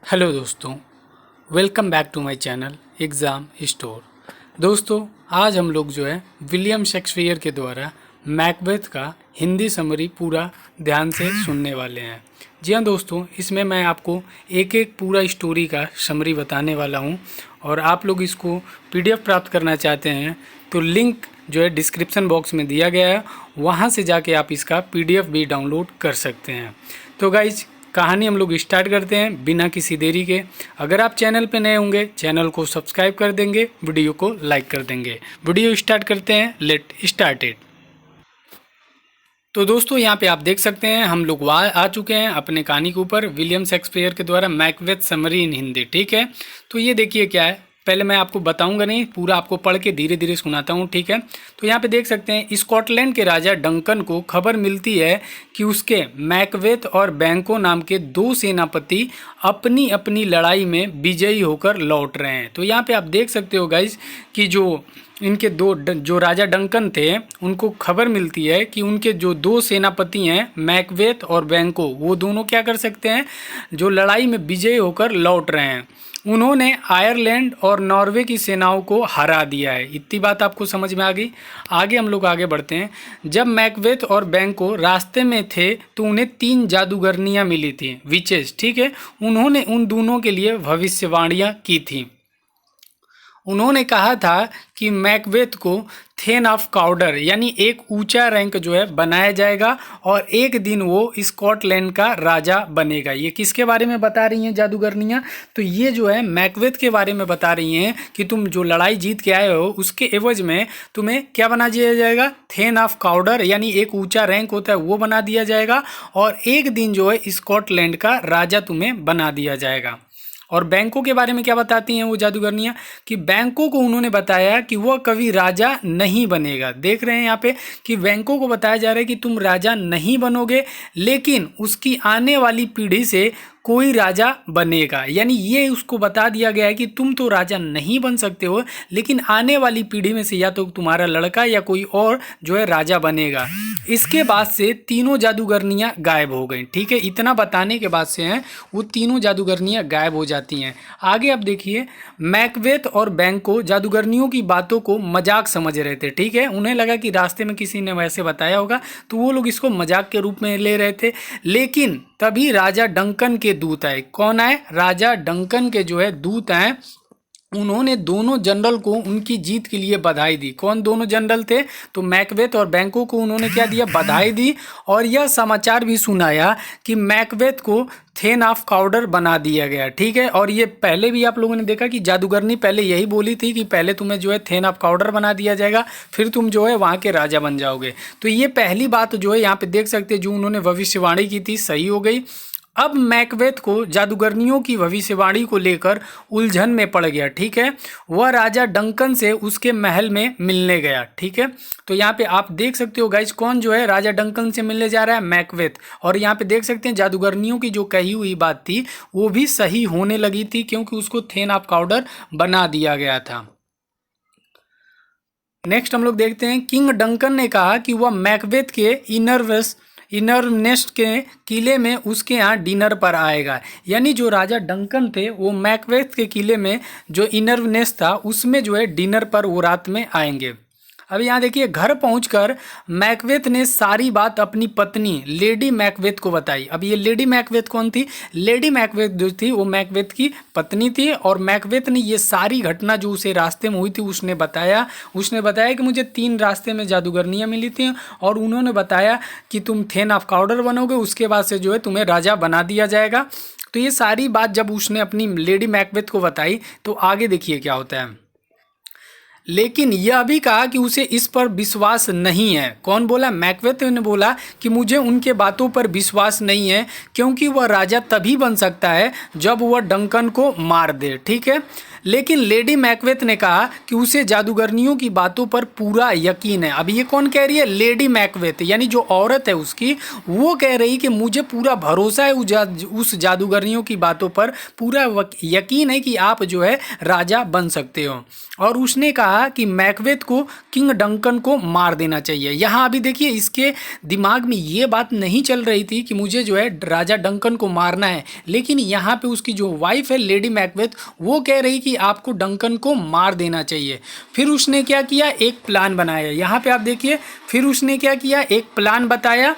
Hello दोस्तों, welcome back to my channel exam store. दोस्तों, आज हम लोग जो है विलियम शेक्सपियर के द्वारा मैकबेथ का हिंदी समरी पूरा ध्यान से सुनने वाले हैं। जी हाँ दोस्तों, इसमें मैं आपको एक एक पूरा स्टोरी का समरी बताने वाला हूँ और आप लोग इसको पीडीएफ प्राप्त करना चाहते हैं तो लिंक जो है डिस्क्रिप्शन बॉक्स में दिया गया है, वहाँ से जाके आप इसका पीडीएफ भी डाउनलोड कर सकते हैं। तो गाइज, कहानी हम लोग स्टार्ट करते हैं बिना किसी देरी के। अगर आप चैनल पे नए होंगे, चैनल को सब्सक्राइब कर देंगे, वीडियो को लाइक कर देंगे। वीडियो स्टार्ट करते हैं, लेट स्टार्टेड। तो दोस्तों, यहाँ पे आप देख सकते हैं हम लोग आ चुके हैं अपने कहानी के ऊपर, विलियम शेक्सपियर के द्वारा मैकबेथ समरी इन हिंदी। ठीक है, तो ये देखिए क्या है, पहले मैं आपको बताऊंगा नहीं, पूरा आपको पढ़ के धीरे धीरे सुनाता हूँ। ठीक है, तो यहाँ पे देख सकते हैं स्कॉटलैंड के राजा डंकन को खबर मिलती है कि उसके मैकबेथ और बैंको नाम के दो सेनापति अपनी अपनी लड़ाई में विजयी होकर लौट रहे हैं। तो यहाँ पे आप देख सकते हो गाइज कि जो इनके जो राजा डंकन थे, उनको खबर मिलती है कि उनके जो दो सेनापति हैं मैकबेथ और बैंको, वो दोनों क्या कर सकते हैं, जो लड़ाई में विजयी होकर लौट रहे हैं। उन्होंने आयरलैंड और नॉर्वे की सेनाओं को हरा दिया है। इतनी बात आपको समझ में आ गई। आगे हम लोग आगे बढ़ते हैं। जब मैकबेथ और बैंको रास्ते में थे तो उन्हें 3 जादूगरनियां मिली थी, विचेस। ठीक है, उन्होंने उन दोनों के लिए भविष्यवाणियां की थी। उन्होंने कहा था कि मैकबेथ को थेन ऑफ काउडर यानी एक ऊंचा रैंक जो है बनाया जाएगा और एक दिन वो स्कॉटलैंड का राजा बनेगा। ये किसके बारे में बता रही हैं जादूगरनियाँ? तो ये जो है मैकबेथ के बारे में बता रही हैं कि तुम जो लड़ाई जीत के आए हो उसके एवज में तुम्हें क्या बना दिया जाएगा, थेन ऑफ काउडर यानी एक ऊंचा रैंक होता है वो बना दिया जाएगा और एक दिन जो है स्कॉटलैंड का राजा तुम्हें बना दिया जाएगा। और बैंको के बारे में क्या बताती हैं वो जादूगरनियाँ, कि बैंको को उन्होंने बताया कि वह कभी राजा नहीं बनेगा। देख रहे हैं यहाँ पे कि बैंको को बताया जा रहा है कि तुम राजा नहीं बनोगे, लेकिन उसकी आने वाली पीढ़ी से कोई राजा बनेगा। यानी ये उसको बता दिया गया है कि तुम तो राजा नहीं बन सकते हो, लेकिन आने वाली पीढ़ी में से या तो तुम्हारा लड़का या कोई और जो है राजा बनेगा। इसके बाद से तीनों जादूगरनियां गायब हो गई। ठीक है, इतना बताने के बाद से हैं वो तीनों जादूगरनियां गायब हो जाती हैं। आगे अब देखिए, मैकबेथ और बैंको जादूगरनियों की बातों को मजाक समझ रहे थे। ठीक है, उन्हें लगा कि रास्ते में किसी ने वैसे बताया होगा तो वो लोग इसको मजाक के रूप में ले रहे थे। लेकिन तभी राजा डंकन के दूत आए। कौन आए? राजा डंकन के जो है दूत आए। उन्होंने दोनों जनरल को उनकी जीत के लिए बधाई दी। कौन दोनों जनरल थे? तो मैकबेथ और बैंको को उन्होंने क्या दिया, बधाई दी और यह समाचार भी सुनाया कि मैकबेथ को थेन ऑफ काउडर बना दिया गया। ठीक है, और ये पहले भी आप लोगों ने देखा कि जादूगरनी पहले यही बोली थी कि पहले तुम्हें जो है थेन ऑफ काउडर बना दिया जाएगा, फिर तुम जो है वहाँ के राजा बन जाओगे। तो ये पहली बात जो है यहाँ पे देख सकते हैं, जो उन्होंने भविष्यवाणी की थी सही हो गई। अब मैकबेथ को जादूगरनियों की भविष्यवाणी को लेकर उलझन में पड़ गया। ठीक है, वह राजा डंकन से उसके महल में मिलने गया। ठीक है, तो यहाँ पे आप देख सकते हो गाइज, कौन जो है राजा डंकन से मिलने जा रहा है, मैकबेथ। और यहाँ पे देख सकते हैं जादूगरनियों की जो कही हुई बात थी वो भी सही होने लगी थी, क्योंकि उसको थेन ऑफ काउडर बना दिया गया था। नेक्स्ट हम लोग देखते हैं, किंग डंकन ने कहा कि वह मैकबेथ के इनरनेस्ट के किले में उसके यहाँ डिनर पर आएगा। यानी जो राजा डंकन थे वो मैकबेथ के किले में जो इनरनेस्ट था उसमें जो है डिनर पर वो रात में आएंगे। अब यहाँ देखिए, घर पहुंचकर मैकबेथ ने सारी बात अपनी पत्नी लेडी मैकबेथ को बताई। अब ये लेडी मैकबेथ कौन थी? लेडी मैकबेथ जो थी वो मैकबेथ की पत्नी थी और मैकबेथ ने ये सारी घटना जो उसे रास्ते में हुई थी उसने बताया कि मुझे 3 रास्ते में जादूगरनियाँ मिली थी और उन्होंने बताया कि तुम थेन ऑफ काउडर बनोगे, उसके बाद से जो है तुम्हें राजा बना दिया जाएगा। तो ये सारी बात जब उसने अपनी लेडी मैकबेथ को बताई तो आगे देखिए क्या होता है। लेकिन यह भी कहा कि उसे इस पर विश्वास नहीं है। कौन बोला? मैकबेथ ने बोला कि मुझे उनके बातों पर विश्वास नहीं है, क्योंकि वह राजा तभी बन सकता है जब वह डंकन को मार दे। ठीक है, लेकिन लेडी मैकबेथ ने कहा कि उसे जादूगरनियों की बातों पर पूरा यकीन है। अब ये कौन कह रही है? लेडी मैकबेथ, यानी जो औरत है उसकी, वो कह रही कि मुझे पूरा भरोसा है उस जादूगरनियों की बातों पर, पूरा यकीन है कि आप जो है राजा बन सकते हो। और उसने कहा कहा कि मैकबेथ को किंग डंकन को मार देना चाहिए। यहाँ अभी देखिए इसके दिमाग में ये बात नहीं चल रही थी कि मुझे जो है राजा डंकन को मारना है, लेकिन यहाँ पे उसकी जो वाइफ है लेडी मैकबेथ वो कह रही कि आपको डंकन को मार देना चाहिए। फिर उसने क्या किया, एक प्लान बनाया। यहाँ पे आप देखिए फिर उसने क्या किया, एक प्लान बताया।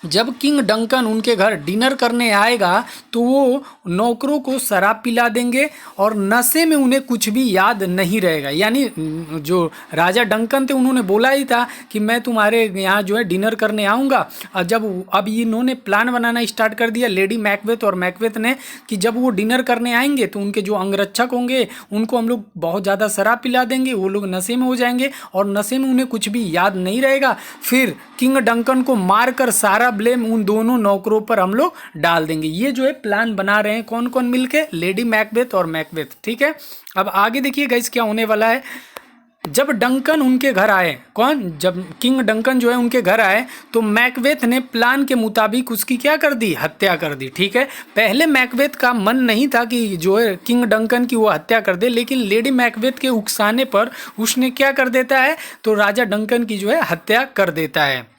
जब किंग डंकन उनके घर डिनर करने आएगा तो वो नौकरों को शराब पिला देंगे और नशे में उन्हें कुछ भी याद नहीं रहेगा। यानी जो राजा डंकन थे उन्होंने बोला ही था कि मैं तुम्हारे यहाँ जो है डिनर करने आऊँगा। और जब अब इन्होंने प्लान बनाना स्टार्ट कर दिया लेडी मैकबेथ और मैकबेथ ने कि जब वो डिनर करने आएंगे तो उनके जो अंगरक्षक होंगे उनको हम लोग बहुत ज़्यादा शराब पिला देंगे, वो लोग नशे में हो जाएंगे और नशे में उन्हें कुछ भी याद नहीं रहेगा। फिर किंग डंकन को मारकर सारा ब्लेम उन दोनों नौकरों पर हम लोग डाल देंगे। ये जो है प्लान बना रहे हैं कौन कौन मिलके, लेडी मैकबेथ और मैकबेथ। ठीक है, अब आगे देखिए गाइस क्या होने वाला है। जब डंकन उनके घर आए, जब किंग डंकन जो है उनके घर आए तो मैकबेथ ने प्लान के मुताबिक उसकी क्या कर दी, हत्या कर दी। ठीक है, पहले मैकबेथ का मन नहीं था कि जो है किंग डंकन की वो हत्या कर दे, लेकिन लेडी मैकबेथ के उकसाने पर उसने क्या कर देता है, तो राजा डंकन की जो है हत्या कर देता है।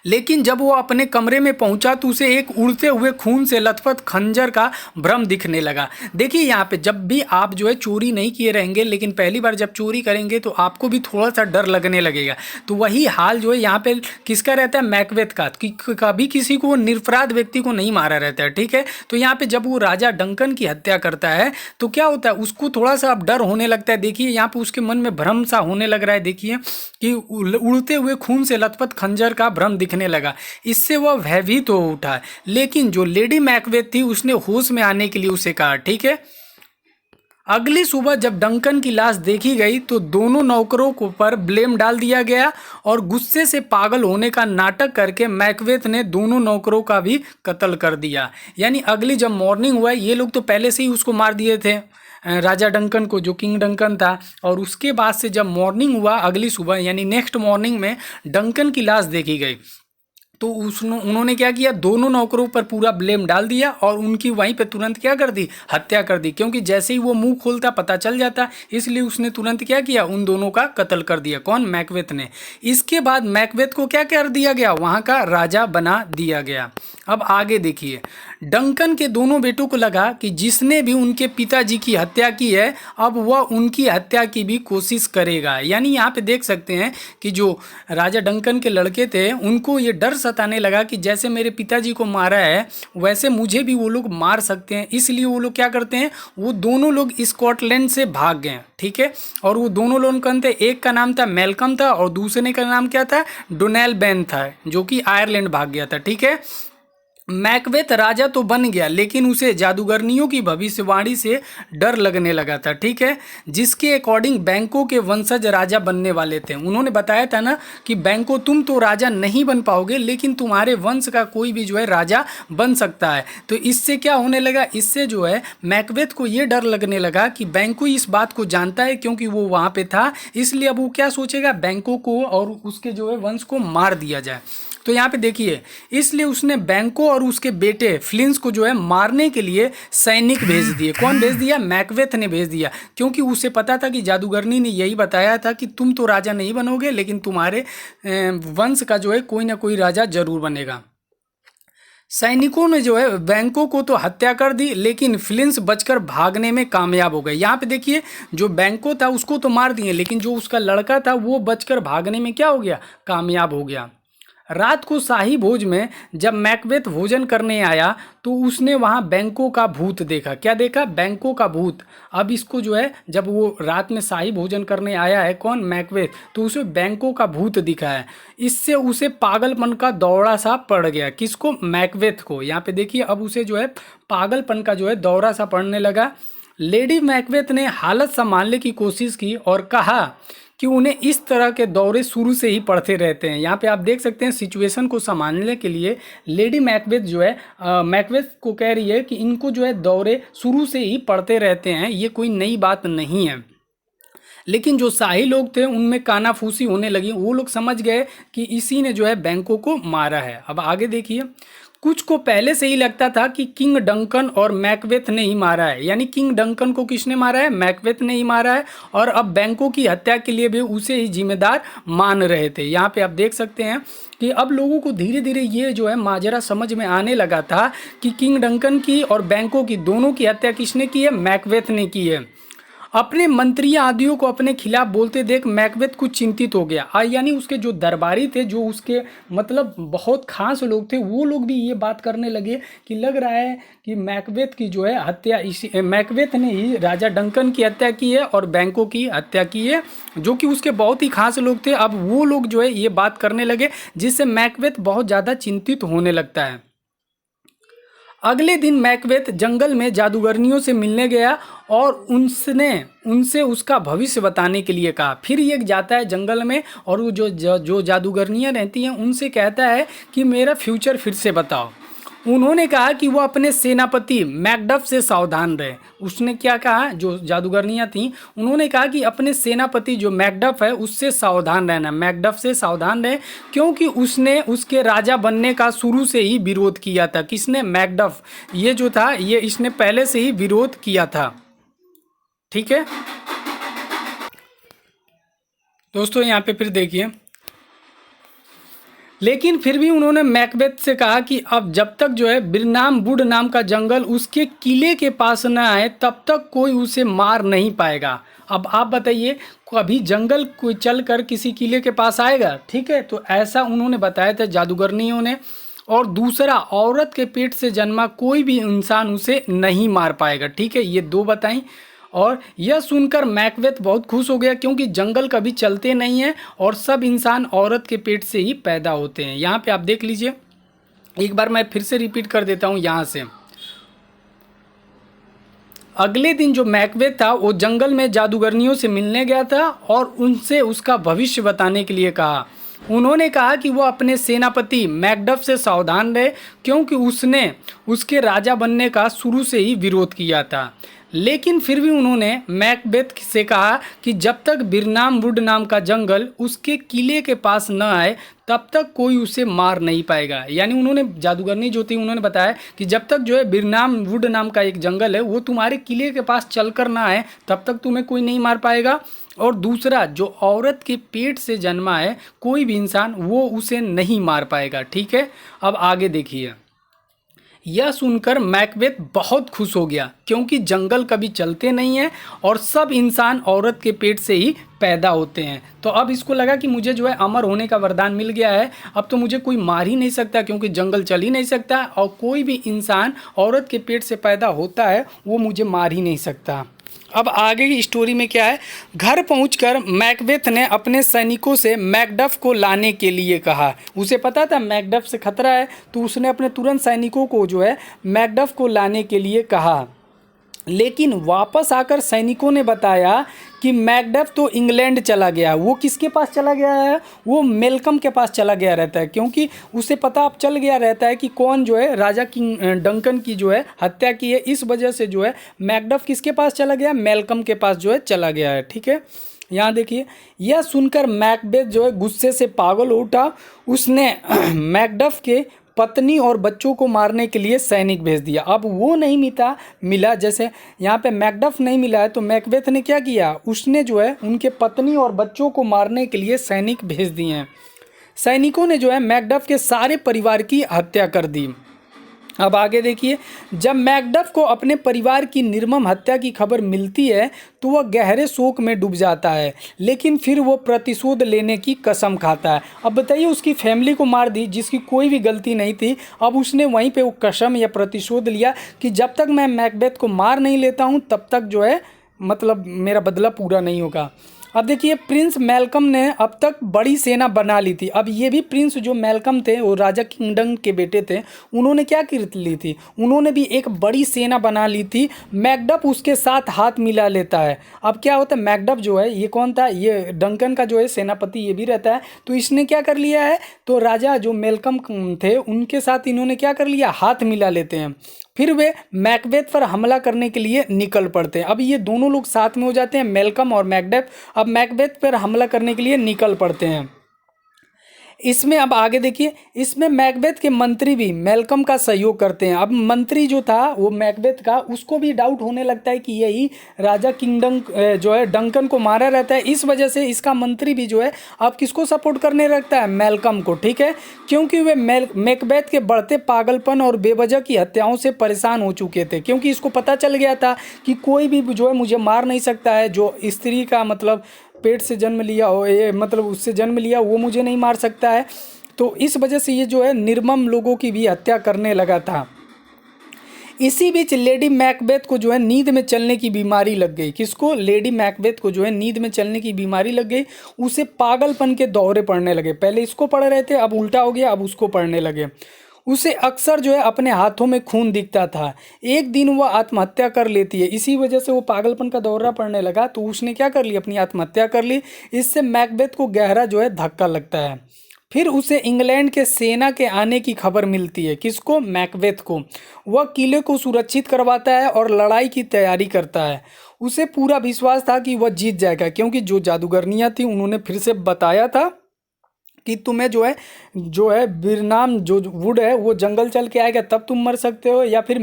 लेकिन जब वो अपने कमरे में पहुंचा तो उसे एक उड़ते हुए खून से लथपथ खंजर का भ्रम दिखने लगा। देखिए यहाँ पे जब भी आप जो है चोरी नहीं किए रहेंगे, लेकिन पहली बार जब चोरी करेंगे तो आपको भी थोड़ा सा डर लगने लगेगा। तो वही हाल जो है यहाँ पे किसका रहता है, मैकबेथ का, कि कभी किसी को निरपराध व्यक्ति को नहीं मारा रहता है। ठीक है, तो यहाँ पे जब वो राजा डंकन की हत्या करता है तो क्या होता है, उसको थोड़ा सा अब डर होने लगता है। देखिए यहाँ पे उसके मन में भ्रम सा होने लग रहा है। देखिए कि उड़ते हुए खून से लथपथ खंजर का भ्रम दिखने लगा, इससे वह भयभीत हो उठा। लेकिन जो लेडी मैकबेथ थी उसने होश में आने के लिए उसे कहा। ठीक है, अगली सुबह जब डंकन की लाश देखी गई तो दोनों नौकरों को पर ब्लेम डाल दिया गया और गुस्से से पागल होने का नाटक करके मैकबेथ ने दोनों नौकरों का भी कत्ल कर दिया। यानी अगली जब मॉर्निंग हुआ, ये लोग तो पहले से ही उसको मार दिए थे राजा डंकन को, जो किंग डंकन था। और उसके बाद से जब मॉर्निंग हुआ अगली सुबह यानी नेक्स्ट मॉर्निंग में डंकन की लाश देखी गई तो उन्होंने क्या किया, दोनों नौकरों पर पूरा ब्लेम डाल दिया और उनकी वहीं पे तुरंत क्या कर दी, हत्या कर दी। क्योंकि जैसे ही वो मुंह खोलता पता चल जाता, इसलिए उसने तुरंत क्या किया, उन दोनों का कत्ल कर दिया। कौन, मैकबेथ ने। इसके बाद मैकबेथ को क्या कर दिया गया, वहाँ का राजा बना दिया गया। अब आगे देखिए, डंकन के दोनों बेटों को लगा कि जिसने भी उनके पिताजी की हत्या की है अब वह उनकी हत्या की भी कोशिश करेगा। यानी यहाँ पे देख सकते हैं कि जो राजा डंकन के लड़के थे उनको ये डर सताने लगा कि जैसे मेरे पिताजी को मारा है वैसे मुझे भी वो लोग मार सकते हैं। इसलिए वो लोग क्या करते हैं, वो दोनों लोग स्कॉटलैंड से भाग गए। ठीक है, और वो दोनों लोग कौन थे, एक का नाम था मैल्कम था और दूसरे का नाम क्या था, डोनेल बेन था, जो कि आयरलैंड भाग गया था। ठीक है, मैकबेथ राजा तो बन गया लेकिन उसे जादूगरनियों की भविष्यवाणी से डर लगने लगा था। ठीक है, जिसके अकॉर्डिंग बैंको के वंशज राजा बनने वाले थे। उन्होंने बताया था ना कि बैंको तुम तो राजा नहीं बन पाओगे लेकिन तुम्हारे वंश का कोई भी जो है राजा बन सकता है। तो इससे क्या होने लगा, इससे जो है मैकबेथ को ये डर लगने लगा कि बैंको इस बात को जानता है क्योंकि वो वहाँ पे था, इसलिए अब वो क्या सोचेगा, बैंको को और उसके जो है वंश को मार दिया जाए। तो यहाँ पे देखिए, इसलिए उसने बैंको और उसके बेटे फ्लिंस को जो है मारने के लिए सैनिक भेज दिए। कौन भेज दिया, मैकबेथ ने भेज दिया, क्योंकि उसे पता था कि जादूगरनी ने यही बताया था कि तुम तो राजा नहीं बनोगे लेकिन तुम्हारे वंश का जो है कोई ना कोई राजा जरूर बनेगा। सैनिकों ने जो है बैंको को तो हत्या कर दी लेकिन फ्लिंस बचकर भागने में कामयाब हो गए। यहाँ पे देखिए, जो बैंको था उसको तो मार दिए लेकिन जो उसका लड़का था वो बचकर भागने में क्या हो गया, कामयाब हो गया। रात को शाही भोज में जब मैकबेथ भोजन करने आया तो उसने वहाँ बैंको का भूत देखा। क्या देखा, बैंको का भूत। अब इसको जो है जब वो रात में शाही भोजन करने आया है कौन, मैकबेथ, तो उसे बैंको का भूत दिखा है। इससे उसे पागलपन का दौरा सा पड़ गया। किसको, मैकबेथ को। यहाँ पे देखिए अब उसे जो है पागलपन का जो है दौरा सा पड़ने लगा। लेडी मैकबेथ ने हालत संभालने की कोशिश की और कहा कि उन्हें इस तरह के दौरे शुरू से ही पड़ते रहते हैं। यहाँ पे आप देख सकते हैं सिचुएशन को संभालने के लिए लेडी मैकबेथ जो है मैकबेथ को कह रही है कि इनको जो है दौरे शुरू से ही पड़ते रहते हैं, ये कोई नई बात नहीं है। लेकिन जो शाही लोग थे उनमें कानाफूसी होने लगी, वो लोग समझ गए कि इसी ने जो है बैंको को मारा है। अब आगे देखिए, कुछ को पहले से ही लगता था कि किंग डंकन और मैकबेथ ने ही मारा है, यानी किंग डंकन को किसने मारा है, मैकबेथ ने ही मारा है, और अब बैंकों की हत्या के लिए भी उसे ही जिम्मेदार मान रहे थे। यहाँ पे आप देख सकते हैं कि अब लोगों को धीरे धीरे ये जो है माजरा समझ में आने लगा था कि किंग डंकन की और बैंकों की दोनों की हत्या किसने की है, मैकबेथ ने की है। अपने मंत्री आदियों को अपने खिलाफ बोलते देख मैकबेथ कुछ चिंतित हो गया। यानी उसके जो दरबारी थे, जो उसके मतलब बहुत खास लोग थे, वो लोग भी ये बात करने लगे कि लग रहा है कि मैकबेथ की जो है हत्या मैकबेथ ने ही राजा डंकन की हत्या की है और बैंकों की हत्या की है, जो कि उसके बहुत ही खास लोग थे। अब वो लोग जो है ये बात करने लगे, जिससे मैकबेथ बहुत ज़्यादा चिंतित होने लगता है। अगले दिन मैकबेथ जंगल में जादूगरनियों से मिलने गया और उनसे उसका भविष्य बताने के लिए कहा। फिर ये जाता है जंगल में और वो जो जादूगरनियाँ रहती हैं उनसे कहता है कि मेरा फ्यूचर फिर से बताओ। उन्होंने कहा कि वो अपने सेनापति मैकडफ से सावधान रहे। उसने क्या कहा, जो जादूगरनियाँ थीं उन्होंने कहा कि अपने सेनापति जो मैकडफ है उससे सावधान रहना, मैकडफ से सावधान रहे, क्योंकि उसने उसके राजा बनने का शुरू से ही विरोध किया था। किसने, मैकडफ, ये जो था ये इसने पहले से ही विरोध किया था। ठीक है दोस्तों, यहाँ पे फिर देखिए, लेकिन फिर भी उन्होंने मैकबेथ से कहा कि अब जब तक जो है बिरनाम वुड नाम का जंगल उसके किले के पास न आए तब तक कोई उसे मार नहीं पाएगा। अब आप बताइए, कभी जंगल कोई चल कर किसी किले के पास आएगा? ठीक है, तो ऐसा उन्होंने बताया था जादूगरनियों ने। और दूसरा, औरत के पेट से जन्मा कोई भी इंसान उसे नहीं मार पाएगा। ठीक है, ये दो बताई। और यह सुनकर मैकबेथ बहुत खुश हो गया, क्योंकि जंगल कभी चलते नहीं हैं और सब इंसान औरत के पेट से ही पैदा होते हैं। यहाँ पे आप देख लीजिए, एक बार मैं फिर से रिपीट कर देता हूँ यहाँ से। अगले दिन जो मैकबेथ था वो जंगल में जादूगरनियों से मिलने गया था और उनसे उसका भविष्य बताने के लिए कहा। उन्होंने कहा कि वो अपने सेनापति मैकडफ से सावधान रहे, क्योंकि उसने उसके राजा बनने का शुरू से ही विरोध किया था। लेकिन फिर भी उन्होंने मैकबेथ से कहा कि जब तक बिरनाम वुड नाम का जंगल उसके किले के पास न आए तब तक कोई उसे मार नहीं पाएगा। यानी उन्होंने, जादूगरनी जो थी, उन्होंने बताया कि जब तक जो है बिरनाम वुड नाम का एक जंगल है वो तुम्हारे किले के पास चलकर ना आए तब तक तुम्हें कोई नहीं मार पाएगा। और दूसरा, जो औरत के पेट से जन्मा है कोई भी इंसान, वो उसे नहीं मार पाएगा। ठीक है, अब आगे देखिए। यह सुनकर मैकबेथ बहुत खुश हो गया, क्योंकि जंगल कभी चलते नहीं हैं और सब इंसान औरत के पेट से ही पैदा होते हैं। तो अब इसको लगा कि मुझे जो है अमर होने का वरदान मिल गया है, अब तो मुझे कोई मार ही नहीं सकता, क्योंकि जंगल चल ही नहीं सकता और कोई भी इंसान औरत के पेट से पैदा होता है वो मुझे मार ही नहीं सकता। अब आगे की स्टोरी में क्या है, घर पहुंचकर मैकबेथ ने अपने सैनिकों से मैकडफ को लाने के लिए कहा। उसे पता था मैकडफ से खतरा है, तो उसने अपने तुरंत सैनिकों को जो है मैकडफ को लाने के लिए कहा। लेकिन वापस आकर सैनिकों ने बताया कि मैकडफ तो इंग्लैंड चला गया। वो किसके पास चला गया है, वो मेलकम के पास चला गया रहता है, क्योंकि उसे पता अब चल गया रहता है कि कौन जो है राजा किंग डंकन की जो है हत्या की है। इस वजह से जो है मैकडफ किसके पास चला गया, मेलकम के पास जो है चला गया है। ठीक है, यहाँ देखिए, यह सुनकर मैकबेथ जो है गुस्से से पागल हो उठा। उसने मैकडफ के पत्नी और बच्चों को मारने के लिए सैनिक भेज दिया। अब वो नहीं मिला, जैसे यहाँ पे मैकडफ नहीं मिला है, तो मैकबेथ ने क्या किया, उसने जो है उनके पत्नी और बच्चों को मारने के लिए सैनिक भेज दिए हैं। सैनिकों ने जो है मैकडफ के सारे परिवार की हत्या कर दी। अब आगे देखिए, जब मैकडफ को अपने परिवार की निर्मम हत्या की खबर मिलती है तो वह गहरे शोक में डूब जाता है, लेकिन फिर वो प्रतिशोध लेने की कसम खाता है। अब बताइए, उसकी फैमिली को मार दी जिसकी कोई भी गलती नहीं थी, अब उसने वहीं पे वो कसम या प्रतिशोध लिया कि जब तक मैं मैकबेथ को मार नहीं लेता हूँ तब तक जो है मतलब मेरा बदला पूरा नहीं होगा। अब देखिए, प्रिंस मैलकम ने अब तक बड़ी सेना बना ली थी। अब ये भी प्रिंस जो मैलकम थे वो राजा किंगडम के बेटे थे, उन्होंने क्या कर ली थी, उन्होंने भी एक बड़ी सेना बना ली थी। मैकडफ उसके साथ हाथ मिला लेता है। अब क्या होता है, मैकडफ जो है ये कौन था, ये डंकन का जो है सेनापति ये भी रहता है, तो इसने क्या कर लिया है, तो राजा जो मैलकम थे उनके साथ इन्होंने क्या कर लिया, हाथ मिला लेते हैं। फिर वे मैकबेथ पर हमला करने के लिए निकल पड़ते हैं। अब ये दोनों लोग साथ में हो जाते हैं, मैलकम और मैकडफ, अब मैकबेथ पर हमला करने के लिए निकल पड़ते हैं। इसमें अब आगे देखिए, इसमें मैकबेथ के मंत्री भी मैल्कम का सहयोग करते हैं। अब मंत्री जो था वो मैकबेथ का, उसको भी डाउट होने लगता है कि यही राजा किंगडम जो है डंकन को मारा रहता है। इस वजह से इसका मंत्री भी जो है अब किसको सपोर्ट करने लगता है, मैल्कम को, ठीक है, क्योंकि वे मैकबेथ के बढ़ते पागलपन और बेवजह की हत्याओं से परेशान हो चुके थे। क्योंकि इसको पता चल गया था कि कोई भी जो है मुझे मार नहीं सकता है, जो स्त्री का मतलब पेट से जन्म लिया हो, ये मतलब उससे जन्म लिया, वो मुझे नहीं मार सकता है। तो इस वजह से ये जो है निर्मम लोगों की भी हत्या करने लगा था। इसी बीच लेडी मैकबेथ को जो है नींद में चलने की बीमारी लग गई। किसको, लेडी मैकबेथ को जो है नींद में चलने की बीमारी लग गई। उसे पागलपन के दौरे पड़ने लगे। पहले इसको पढ़ रहे थे, अब उल्टा हो गया, अब उसको पढ़ने लगे। उसे अक्सर जो है अपने हाथों में खून दिखता था। एक दिन वह आत्महत्या कर लेती है। इसी वजह से वो पागलपन का दौरा पड़ने लगा, तो उसने क्या कर लिया, अपनी आत्महत्या कर ली। इससे मैकबेथ को गहरा जो है धक्का लगता है। फिर उसे इंग्लैंड के सेना के आने की खबर मिलती है। किसको, मैकबेथ को। वह किले को सुरक्षित करवाता है और लड़ाई की तैयारी करता है। उसे पूरा विश्वास था कि वह जीत जाएगा, क्योंकि जो जादूगरनियाँ थी उन्होंने फिर से बताया था कि तुम्हें जो है बिरनाम जो वुड है वो जंगल चल के आएगा तब तुम मर सकते हो, या फिर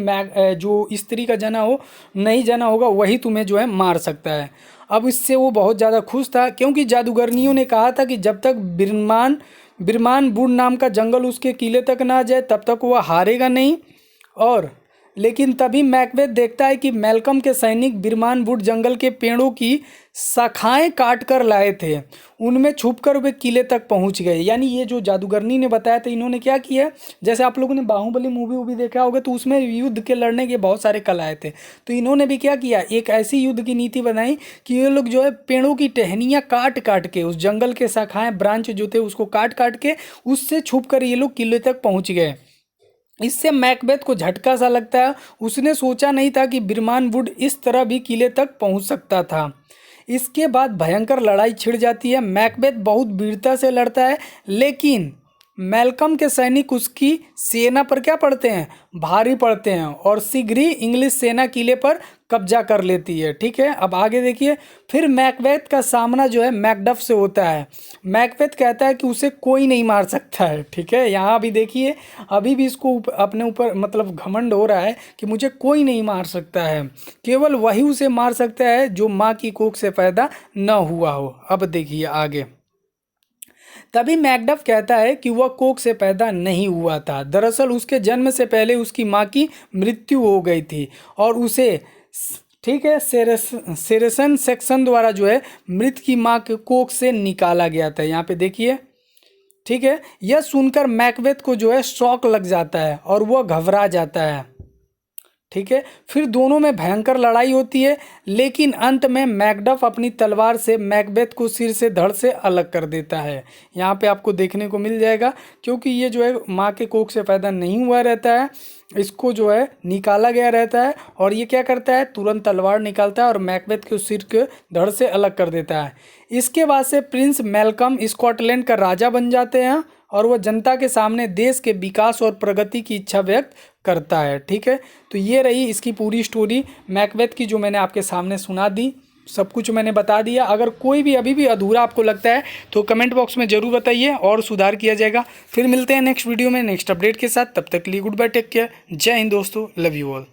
जो स्त्री का जना हो नहीं जना होगा वही तुम्हें जो है मार सकता है। अब इससे वो बहुत ज़्यादा खुश था, क्योंकि जादूगरनियों ने कहा था कि जब तक बिरमान वुड नाम का जंगल उसके किले तक ना जाए तब तक वह हारेगा नहीं। और लेकिन तभी मैकबेथ देखता है कि मैल्कम के सैनिक बिरमान वुड जंगल के पेड़ों की शाखाएं काट कर लाए थे। उनमें छुपकर वे किले तक पहुंच गए। यानी ये जो जादूगरनी ने बताया था, इन्होंने क्या किया, जैसे आप लोगों ने बाहुबली मूवी देखा होगा तो उसमें युद्ध के लड़ने के बहुत सारे कलाएँ थे। तो इन्होंने भी क्या किया, एक ऐसी युद्ध की नीति बनाई कि ये लोग जो है पेड़ों की टहनियाँ काट काट के, उस जंगल के शाखाएँ ब्रांच जो थे उसको काट काट के उससे छुप कर ये लोग किले तक पहुँच गए। इससे मैकबेथ को झटका सा लगता है। उसने सोचा नहीं था कि बिरमान वुड इस तरह भी किले तक पहुंच सकता था। इसके बाद भयंकर लड़ाई छिड़ जाती है। मैकबेथ बहुत वीरता से लड़ता है, लेकिन मैल्कम के सैनिक उसकी सेना पर क्या पड़ते हैं, भारी पड़ते हैं, और शीघ्र ही इंग्लिश सेना किले पर कब्जा कर लेती है। ठीक है, अब आगे देखिए। फिर मैकबेथ का सामना जो है मैकडफ से होता है। मैकबेथ कहता है कि उसे कोई नहीं मार सकता है। ठीक है, यहाँ भी देखिए, अभी भी इसको अपने ऊपर मतलब घमंड हो रहा है कि मुझे कोई नहीं मार सकता है, केवल वही उसे मार सकता है जो माँ की कोख से पैदा न हुआ हो। अब देखिए आगे। तभी मैकडफ कहता है कि वह कोख से पैदा नहीं हुआ था। दरअसल उसके जन्म से पहले उसकी माँ की मृत्यु हो गई थी और उसे, ठीक है, सेरेसन सेक्शन द्वारा जो है मृत की माँ के कोख से निकाला गया था। यहाँ पे देखिए, ठीक है। यह सुनकर मैकबेथ को जो है शौक लग जाता है और वह घबरा जाता है। ठीक है, फिर दोनों में भयंकर लड़ाई होती है, लेकिन अंत में मैकडफ अपनी तलवार से मैकबेथ को सिर से धड़ से अलग कर देता है। यहाँ पे आपको देखने को मिल जाएगा, क्योंकि ये जो है माँ के कोख से पैदा नहीं हुआ रहता है, इसको जो है निकाला गया रहता है, और ये क्या करता है, तुरंत तलवार निकालता है और मैकबेथ के सिर के धड़ से अलग कर देता है। इसके बाद से प्रिंस मैल्कम स्कॉटलैंड का राजा बन जाते हैं और वह जनता के सामने देश के विकास और प्रगति की इच्छा व्यक्त करता है। ठीक है, तो ये रही इसकी पूरी स्टोरी मैकबेथ की, जो मैंने आपके सामने सुना दी। सब कुछ मैंने बता दिया। अगर कोई भी अभी भी अधूरा आपको लगता है तो कमेंट बॉक्स में ज़रूर बताइए और सुधार किया जाएगा। फिर मिलते हैं नेक्स्ट वीडियो में नेक्स्ट अपडेट के साथ। तब तक के लिए गुड बाय, टेक केयर, जय हिंद दोस्तों, लव यू ऑल।